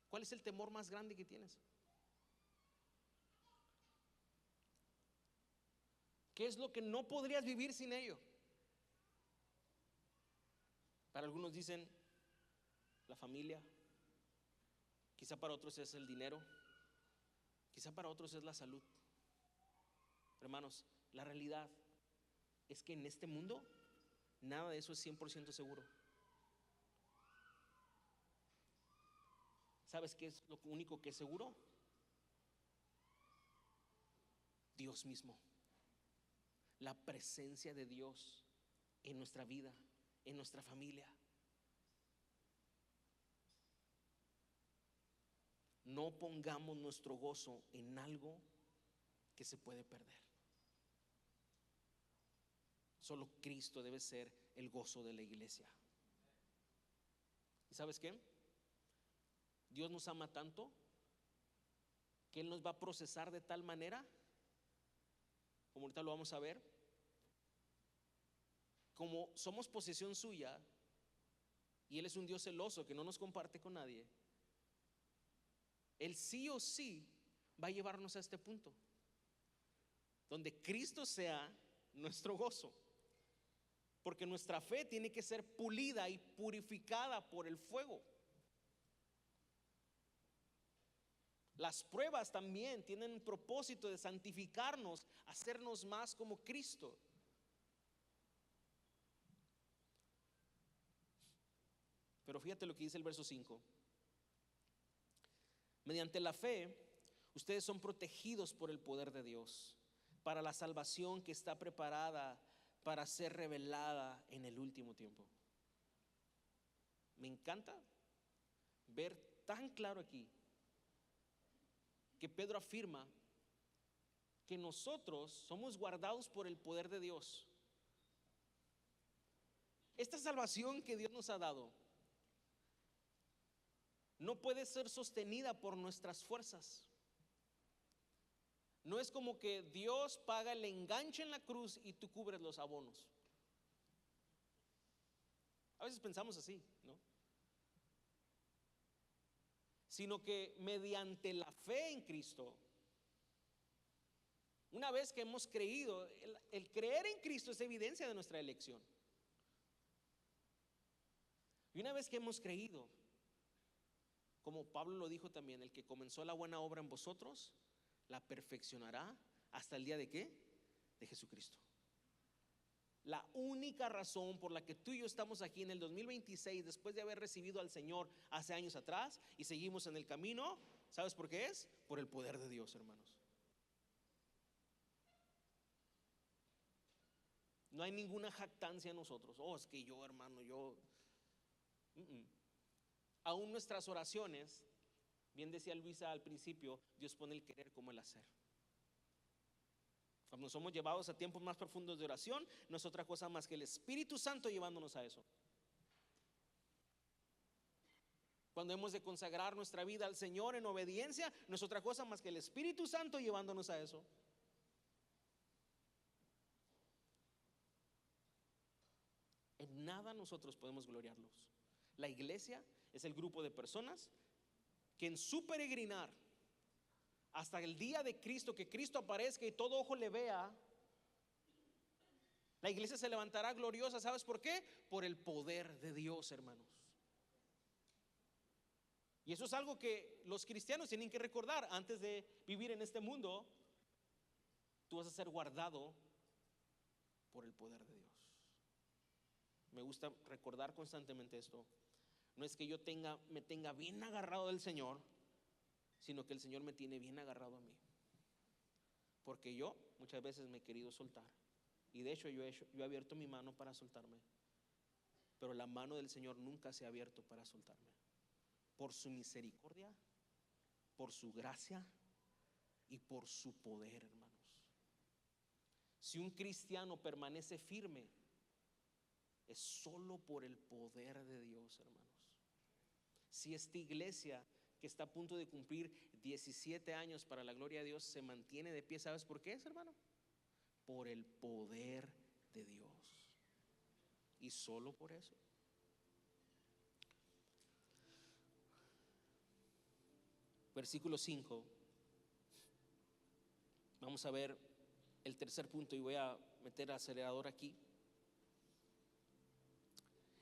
¿cuál es el temor más grande que tienes? ¿Qué es lo que no podrías vivir sin ello? Para algunos dicen la familia, quizá para otros es el dinero, quizá para otros es la salud. Hermanos, la realidad es que en este mundo nada de eso es 100% seguro. ¿Sabes qué es lo único que es seguro? Dios mismo. La presencia de Dios en nuestra vida, en nuestra familia. No pongamos nuestro gozo en algo que se puede perder. Solo Cristo debe ser el gozo de la iglesia. ¿Y sabes qué? Dios nos ama tanto que Él nos va a procesar de tal manera, como ahorita lo vamos a ver, como somos posesión suya y Él es un Dios celoso que no nos comparte con nadie. Él sí o sí va a llevarnos a este punto donde Cristo sea nuestro gozo, porque nuestra fe tiene que ser pulida y purificada por el fuego. Las pruebas también tienen un propósito de santificarnos, hacernos más como Cristo. Pero fíjate lo que dice el verso 5. Mediante la fe, ustedes son protegidos por el poder de Dios para la salvación que está preparada para ser revelada en el último tiempo. Me encanta ver tan claro aquí que Pedro afirma que nosotros somos guardados por el poder de Dios. Esta salvación que Dios nos ha dado no puede ser sostenida por nuestras fuerzas. No es como que Dios paga el enganche en la cruz y tú cubres los abonos. A veces pensamos así, ¿no? Sino que mediante la fe en Cristo, una vez que hemos creído, el creer en Cristo es evidencia de nuestra elección. Y una vez que hemos creído, como Pablo lo dijo también, el que comenzó la buena obra en vosotros, la perfeccionará hasta el día ¿de qué? De Jesucristo. La única razón por la que tú y yo estamos aquí en el 2026, después de haber recibido al Señor hace años atrás y seguimos en el camino, ¿Sabes por qué es? Por el poder de Dios, hermanos. No hay ninguna jactancia en nosotros. Oh, es que yo, hermano, yo. Aún nuestras oraciones, bien decía Luisa al principio, Dios pone el querer como el hacer. Cuando somos llevados a tiempos más profundos de oración, no es otra cosa más que el Espíritu Santo llevándonos a eso. Cuando hemos de consagrar nuestra vida al Señor en obediencia, no es otra cosa más que el Espíritu Santo llevándonos a eso. En nada nosotros podemos gloriarlos. La iglesia es el grupo de personas que en su peregrinar hasta el día de Cristo, que Cristo aparezca y todo ojo le vea, la iglesia se levantará gloriosa. ¿Sabes por qué? Por el poder de Dios, hermanos. Y eso es algo que los cristianos tienen que recordar. Antes de vivir en este mundo, tú vas a ser guardado por el poder de Dios. Me gusta recordar constantemente esto. No es que yo me tenga bien agarrado del Señor, sino que el Señor me tiene bien agarrado a mí. Porque yo muchas veces me he querido soltar. Y de hecho yo he abierto mi mano para soltarme. Pero la mano del Señor nunca se ha abierto para soltarme. Por su misericordia, por su gracia y por su poder, hermanos. Si un cristiano permanece firme, es solo por el poder de Dios, hermanos. Si esta iglesia que está a punto de cumplir 17 años para la gloria de Dios se mantiene de pie, ¿sabes por qué es, hermano? Por el poder de Dios. Y solo por eso. Versículo 5. Vamos a ver el tercer punto y voy a meter acelerador aquí.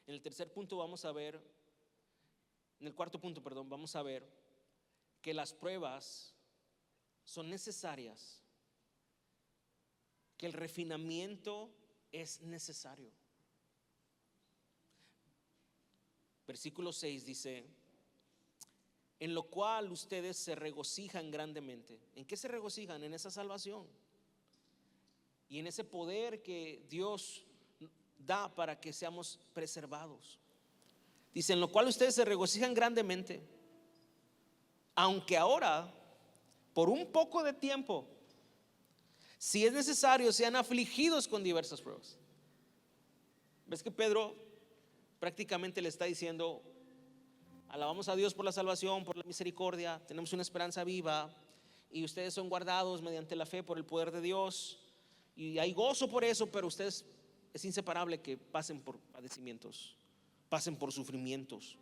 En el tercer punto vamos a ver, en el cuarto punto, perdón, vamos a ver que las pruebas son necesarias, que el refinamiento es necesario. Versículo 6 dice: en lo cual ustedes se regocijan grandemente. ¿En qué se regocijan? En esa salvación y en ese poder que Dios da para que seamos preservados. Dice: en lo cual ustedes se regocijan grandemente, aunque ahora, por un poco de tiempo, si es necesario, sean afligidos con diversas pruebas. ¿Ves que Pedro prácticamente le está diciendo: alabamos a Dios por la salvación, por la misericordia, tenemos una esperanza viva y ustedes son guardados mediante la fe por el poder de Dios y hay gozo por eso, pero ustedes es inseparable que pasen por padecimientos, pasen por sufrimientos.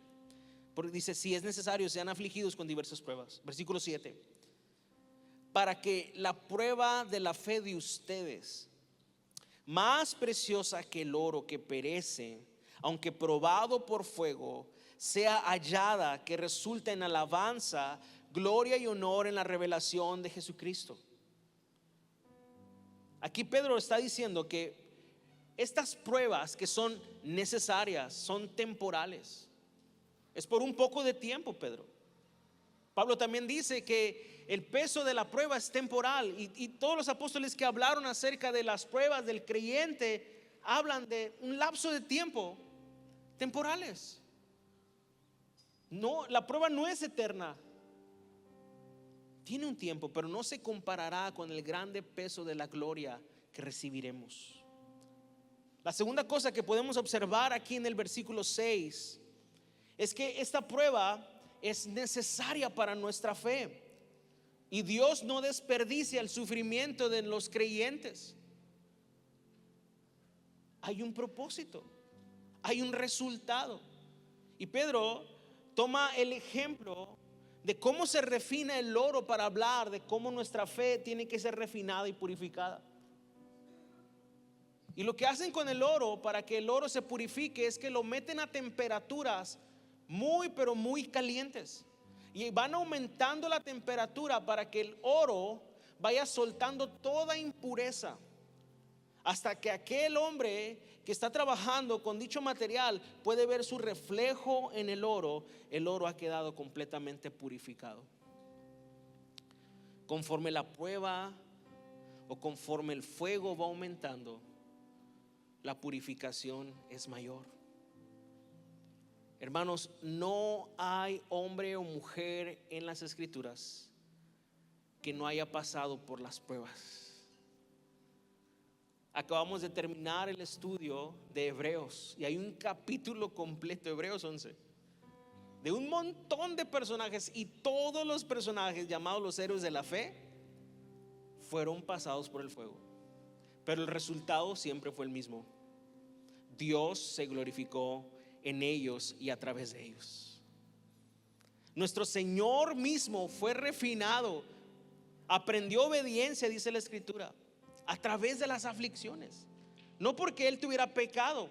Porque dice: si es necesario, sean afligidos con diversas pruebas. Versículo 7: para que la prueba de la fe de ustedes, más preciosa que el oro que perece, aunque probado por fuego, sea hallada, que resulta en alabanza, gloria y honor en la revelación de Jesucristo. Aquí Pedro está diciendo que estas pruebas que son necesarias son temporales. Es por un poco de tiempo, Pedro. Pablo también dice que el peso de la prueba es temporal, y todos los apóstoles que hablaron acerca de las pruebas del creyente hablan de un lapso de tiempo temporales. No, la prueba no es eterna. Tiene un tiempo, pero no se comparará con el grande peso de la gloria que recibiremos. La segunda cosa que podemos observar aquí en el versículo 6 es que esta prueba es necesaria para nuestra fe. Y Dios no desperdicia el sufrimiento de los creyentes. Hay un propósito, hay un resultado. Y Pedro toma el ejemplo de cómo se refina el oro para hablar de cómo nuestra fe tiene que ser refinada y purificada. Y lo que hacen con el oro para que el oro se purifique es que lo meten a temperaturas muy pero muy calientes, y van aumentando la temperatura para que el oro vaya soltando toda impureza, hasta que aquel hombre que está trabajando con dicho material puede ver su reflejo en el oro. El oro ha quedado completamente purificado. Conforme la prueba o conforme el fuego va aumentando, la purificación es mayor. Hermanos, no hay hombre o mujer en las Escrituras que no haya pasado por las pruebas. Acabamos de terminar el estudio de Hebreos y hay un capítulo completo, Hebreos 11, de un montón de personajes, y todos los personajes llamados los héroes de la fe fueron pasados por el fuego, pero el resultado siempre fue el mismo. Dios se glorificó en ellos y a través de ellos. Nuestro Señor mismo fue refinado, aprendió obediencia, dice la Escritura, a través de las aflicciones. No porque Él tuviera pecado,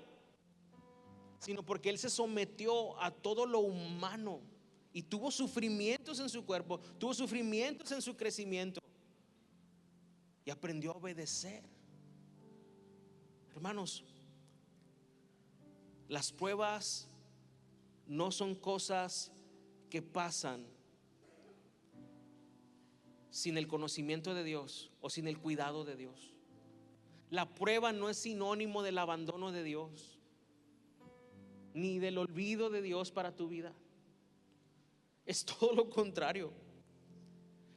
sino porque Él se sometió a todo lo humano y tuvo sufrimientos en su cuerpo, tuvo sufrimientos en su crecimiento y aprendió a obedecer. Hermanos, las pruebas no son cosas que pasan sin el conocimiento de Dios o sin el cuidado de Dios. La prueba no es sinónimo del abandono de Dios, ni del olvido de Dios para tu vida. Es todo lo contrario.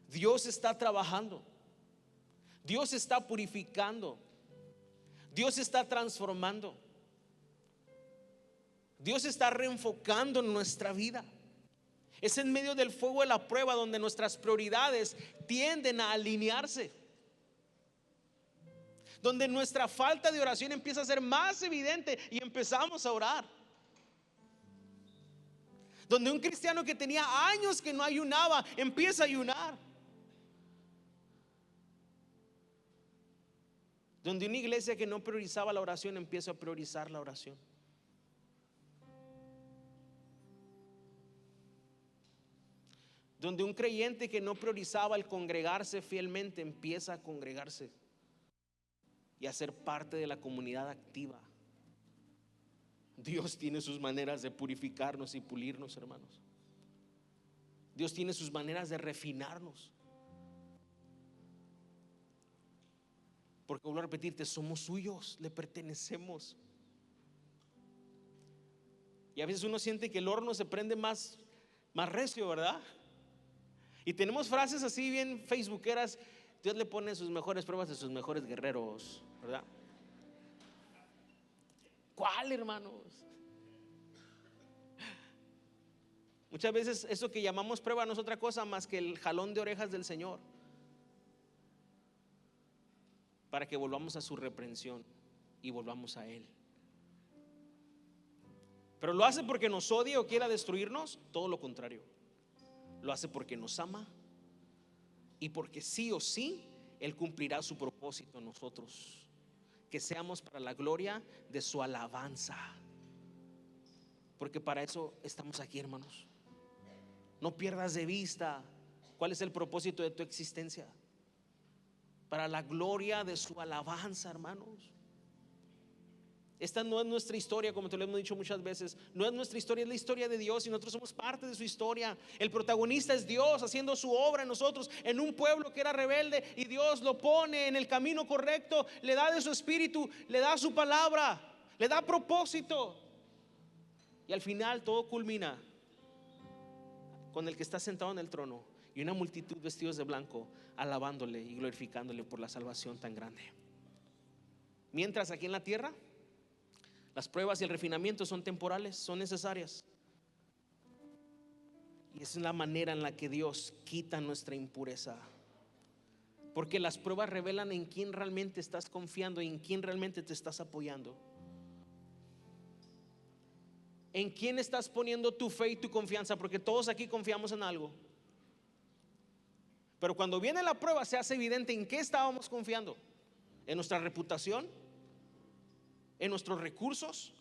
Dios está trabajando, Dios está purificando, Dios está transformando, Dios está reenfocando nuestra vida. Es en medio del fuego de la prueba donde nuestras prioridades tienden a alinearse, donde nuestra falta de oración empieza a ser más evidente y empezamos a orar. Donde un cristiano que tenía años que no ayunaba empieza a ayunar. Donde una iglesia que no priorizaba la oración empieza a priorizar la oración. Donde un creyente que no priorizaba el congregarse fielmente empieza a congregarse y a ser parte de la comunidad activa. Dios tiene sus maneras de purificarnos y pulirnos, hermanos. Dios tiene sus maneras de refinarnos. Porque vuelvo a repetirte, somos suyos, le pertenecemos. Y a veces uno siente que el horno se prende más recio, ¿verdad? Y tenemos frases así bien facebookeras. Dios le pone sus mejores pruebas de sus mejores guerreros, ¿verdad? ¿Cuál, hermanos? Muchas veces eso que llamamos prueba no es otra cosa más que el jalón de orejas del Señor para que volvamos a su reprensión y volvamos a Él. Pero lo hace porque nos odia o quiera destruirnos. Todo lo contrario, lo hace porque nos ama y porque sí o sí Él cumplirá su propósito en nosotros, que seamos para la gloria de su alabanza. Porque para eso estamos aquí, hermanos. No pierdas de vista cuál es el propósito de tu existencia. Para la gloria de su alabanza, hermanos. Esta no es nuestra historia, como te lo hemos dicho muchas veces. No es nuestra historia, es la historia de Dios y nosotros somos parte de su historia. El protagonista es Dios haciendo su obra en nosotros, en un pueblo que era rebelde, y Dios lo pone en el camino correcto, le da de su espíritu, le da su palabra, le da propósito. Y al final todo culmina con el que está sentado en el trono y una multitud vestidos de blanco alabándole y glorificándole por la salvación tan grande. Mientras aquí en la tierra las pruebas y el refinamiento son temporales, son necesarias. Y esa es la manera en la que Dios quita nuestra impureza. Porque las pruebas revelan en quién realmente estás confiando y en quién realmente te estás apoyando. ¿En quién estás poniendo tu fe y tu confianza? Porque todos aquí confiamos en algo. Pero cuando viene la prueba se hace evidente en qué estábamos confiando. En nuestra reputación, en nuestros recursos,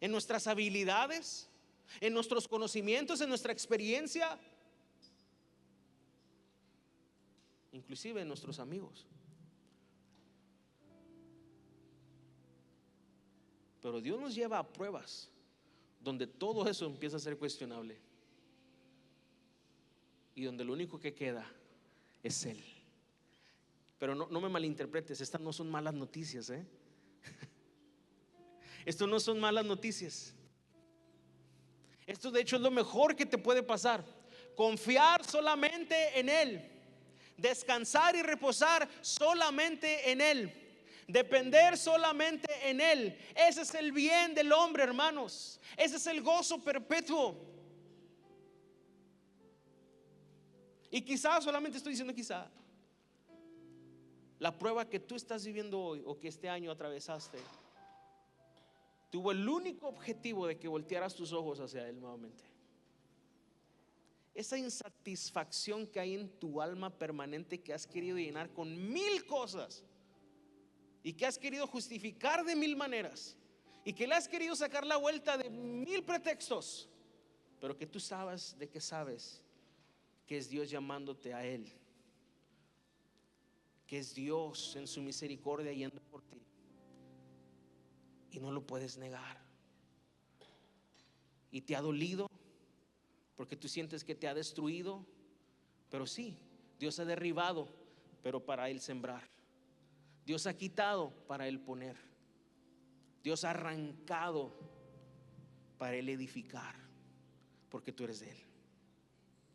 en nuestras habilidades, en nuestros conocimientos, en nuestra experiencia, inclusive en nuestros amigos. Pero Dios nos lleva a pruebas donde todo eso empieza a ser cuestionable y donde lo único que queda es Él. Pero no me malinterpretes, estas no son malas noticias, ¿eh? Esto no son malas noticias. Esto de hecho es lo mejor que te puede pasar. Confiar solamente en Él, descansar y reposar solamente en Él, depender solamente en Él. Ese es el bien del hombre, hermanos. Ese es el gozo perpetuo. Y quizás, solamente estoy diciendo quizá, la prueba que tú estás viviendo hoy o que este año atravesaste tuvo el único objetivo de que voltearas tus ojos hacia Él nuevamente. Esa insatisfacción que hay en tu alma permanente, que has querido llenar con mil cosas y que has querido justificar de mil maneras y que le has querido sacar la vuelta de mil pretextos, pero que tú sabes de que sabes que es Dios llamándote a Él, que es Dios en su misericordia yendo por ti, y no lo puedes negar. Y te ha dolido porque tú sientes que te ha destruido, pero sí, Dios ha derribado, pero para Él sembrar. Dios ha quitado para Él poner. Dios ha arrancado para Él edificar, porque tú eres de Él,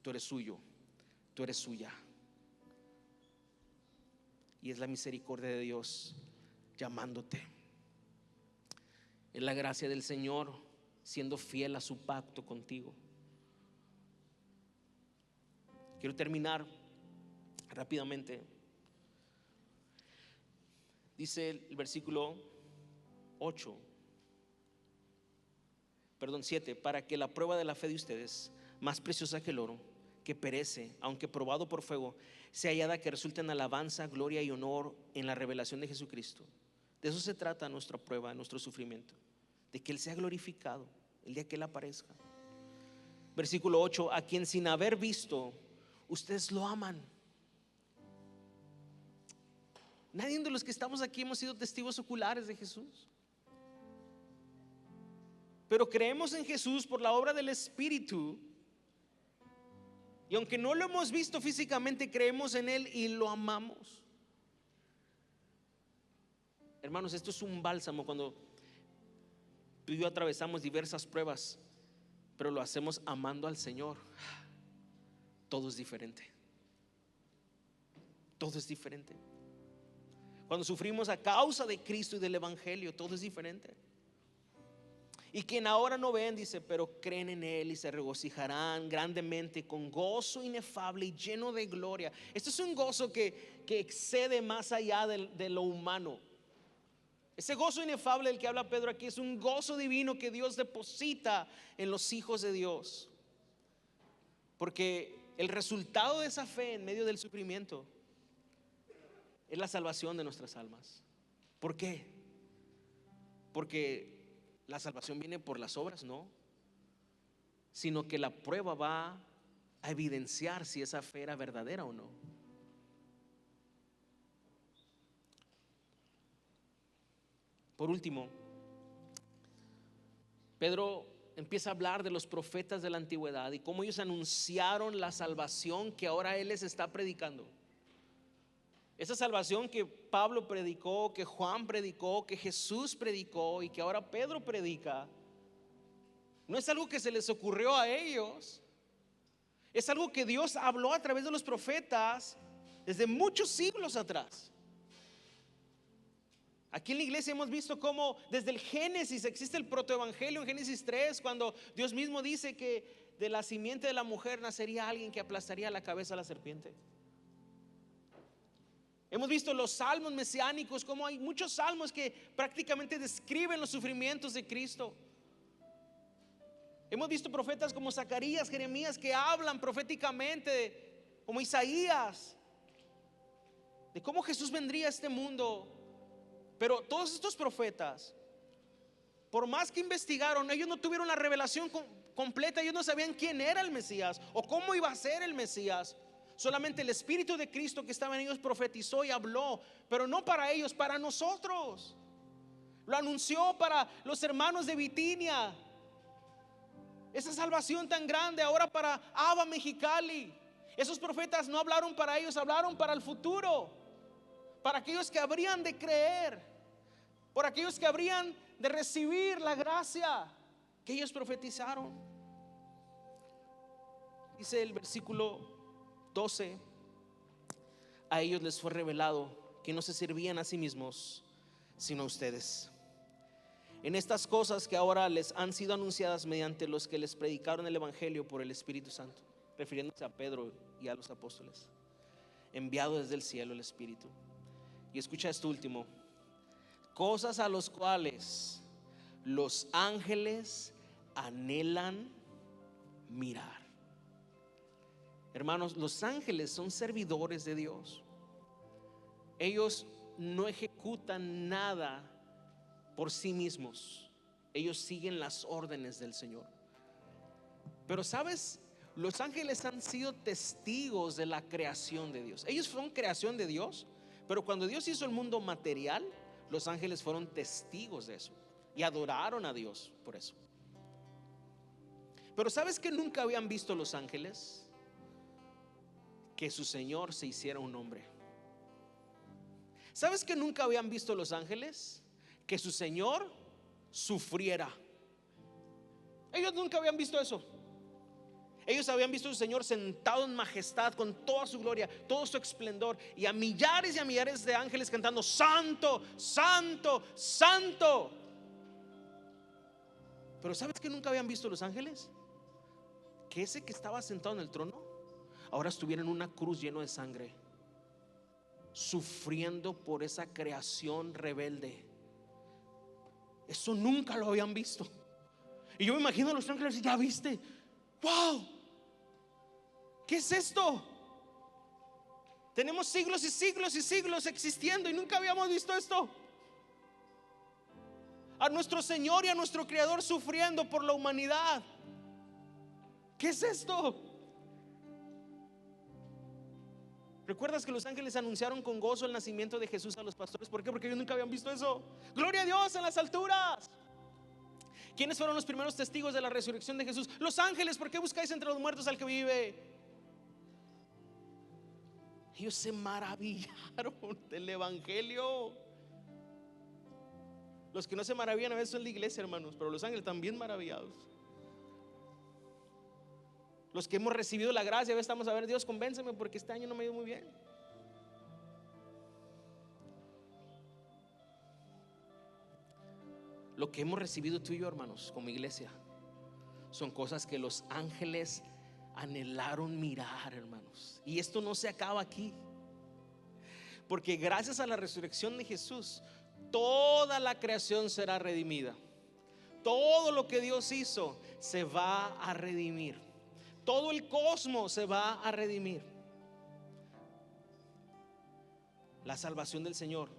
tú eres suyo, tú eres suya. Y es la misericordia de Dios llamándote. Es la gracia del Señor siendo fiel a su pacto contigo. Quiero terminar rápidamente. Dice el versículo 7: para que la prueba de la fe de ustedes, más preciosa que el oro, que perece, aunque probado por fuego, sea hallada que resulte en alabanza, gloria y honor en la revelación de Jesucristo. De eso se trata nuestra prueba, nuestro sufrimiento, de que Él sea glorificado el día que Él aparezca. Versículo 8: a quien sin haber visto ustedes lo aman. Nadie de los que estamos aquí hemos sido testigos oculares de Jesús, pero creemos en Jesús por la obra del Espíritu. Y aunque no lo hemos visto físicamente, creemos en Él y lo amamos. Hermanos, esto es un bálsamo cuando tú y yo atravesamos diversas pruebas, pero lo hacemos amando al Señor. Todo es diferente. Todo es diferente. Cuando sufrimos a causa de Cristo y del Evangelio, todo es diferente. Y quien ahora no ven, dice, pero creen en Él y se regocijarán grandemente con gozo inefable y lleno de gloria. Esto es un gozo que excede más allá de lo humano. Ese gozo inefable del que habla Pedro aquí es un gozo divino que Dios deposita en los hijos de Dios, porque el resultado de esa fe en medio del sufrimiento es la salvación de nuestras almas. ¿Por qué? Porque la salvación viene por las obras, no, sino que la prueba va a evidenciar si esa fe era verdadera o no. Por último, Pedro empieza a hablar de los profetas de la antigüedad y cómo ellos anunciaron la salvación que ahora él les está predicando. Esa salvación que Pablo predicó, que Juan predicó, que Jesús predicó y que ahora Pedro predica, no es algo que se les ocurrió a ellos. Es algo que Dios habló a través de los profetas desde muchos siglos atrás. Aquí en la iglesia hemos visto cómo desde el Génesis existe el protoevangelio en Génesis 3, cuando Dios mismo dice que de la simiente de la mujer nacería alguien que aplastaría la cabeza a la serpiente. Hemos visto los salmos mesiánicos, como hay muchos salmos que prácticamente describen los sufrimientos de Cristo. Hemos visto profetas como Zacarías, Jeremías, que hablan proféticamente, como Isaías, de cómo Jesús vendría a este mundo. Pero todos estos profetas, por más que investigaron, ellos no tuvieron la revelación completa. Ellos no sabían quién era el Mesías o cómo iba a ser el Mesías. Solamente el Espíritu de Cristo que estaba en ellos profetizó y habló, pero no para ellos, para nosotros. Lo anunció para los hermanos de Bitinia. Esa salvación tan grande ahora para Abba Mexicali. Esos profetas no hablaron para ellos, hablaron para el futuro, para aquellos que habrían de creer, por aquellos que habrían de recibir la gracia que ellos profetizaron. Dice el versículo 12: a ellos les fue revelado que no se servían a sí mismos, sino a ustedes, en estas cosas que ahora les han sido anunciadas mediante los que les predicaron el evangelio por el Espíritu Santo, refiriéndose a Pedro y a los apóstoles, enviado desde el cielo el Espíritu. Y escucha esto último: cosas a los cuales los ángeles anhelan mirar. Hermanos, los ángeles son servidores de Dios. Ellos no ejecutan nada por sí mismos, ellos siguen las órdenes del Señor. Pero sabes, los ángeles han sido testigos de la creación de Dios. Ellos son creación de Dios, pero cuando Dios hizo el mundo material, los ángeles fueron testigos de eso y adoraron a Dios por eso. Pero ¿sabes que nunca habían visto los ángeles? Que su Señor se hiciera un hombre. ¿Sabes que nunca habían visto los ángeles? Que su Señor sufriera. Ellos nunca habían visto eso. Ellos habían visto a su Señor sentado en majestad, con toda su gloria, todo su esplendor, y a millares de ángeles cantando: santo, santo, santo. Pero ¿sabes que nunca habían visto los ángeles? Que ese que estaba sentado en el trono ahora estuviera en una cruz lleno de sangre, sufriendo por esa creación rebelde. Eso nunca lo habían visto. Y yo me imagino a los ángeles: ya viste, wow, ¿qué es esto? Tenemos siglos y siglos y siglos existiendo y nunca habíamos visto esto. A nuestro Señor y a nuestro Creador sufriendo por la humanidad. ¿Qué es esto? ¿Recuerdas que los ángeles anunciaron con gozo el nacimiento de Jesús a los pastores? ¿Por qué? Porque ellos nunca habían visto eso. Gloria a Dios en las alturas. ¿Quiénes fueron los primeros testigos de la resurrección de Jesús? Los ángeles. ¿Por qué buscáis entre los muertos al que vive? Ellos se maravillaron del evangelio. Los que no se maravillan a veces son la iglesia, hermanos, pero los ángeles también maravillados. Los que hemos recibido la gracia, a veces estamos a ver: Dios, convénceme porque este año no me ha ido muy bien. Lo que hemos recibido tú y yo, hermanos, como iglesia, son cosas que los ángeles anhelaron mirar, hermanos. Y esto no se acaba aquí, porque gracias a la resurrección de Jesús, toda la creación será redimida. Todo lo que Dios hizo se va a redimir. Todo el cosmos se va a redimir. La salvación del Señor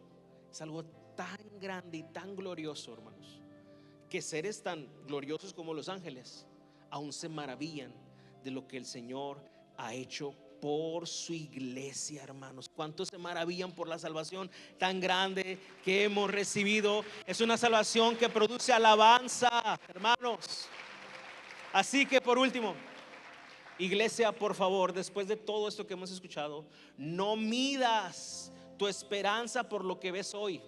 es algo tan grande y tan glorioso, hermanos, que seres tan gloriosos como los ángeles aún se maravillan de lo que el Señor ha hecho por su iglesia, hermanos. ¿Cuántos se maravillan por la salvación tan grande que hemos recibido? Es una salvación que produce alabanza, hermanos. Así que por último, iglesia, por favor, después de todo esto que hemos escuchado, no midas tu esperanza por lo que ves hoy,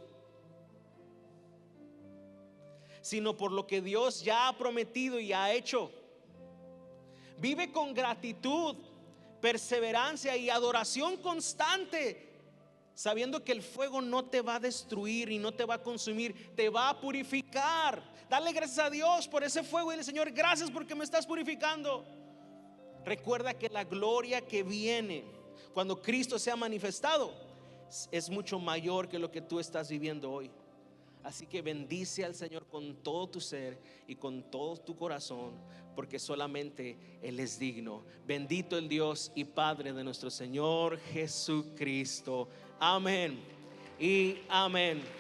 sino por lo que Dios ya ha prometido y ha hecho. Vive con gratitud, perseverancia y adoración constante, sabiendo que el fuego no te va a destruir y no te va a consumir, te va a purificar. Dale gracias a Dios por ese fuego y dile: Señor, gracias porque me estás purificando. Recuerda que la gloria que viene cuando Cristo sea manifestado es mucho mayor que lo que tú estás viviendo hoy. Así que bendice al Señor con todo tu ser y con todo tu corazón, porque solamente Él es digno. Bendito el Dios y Padre de nuestro Señor Jesucristo. Amén y amén.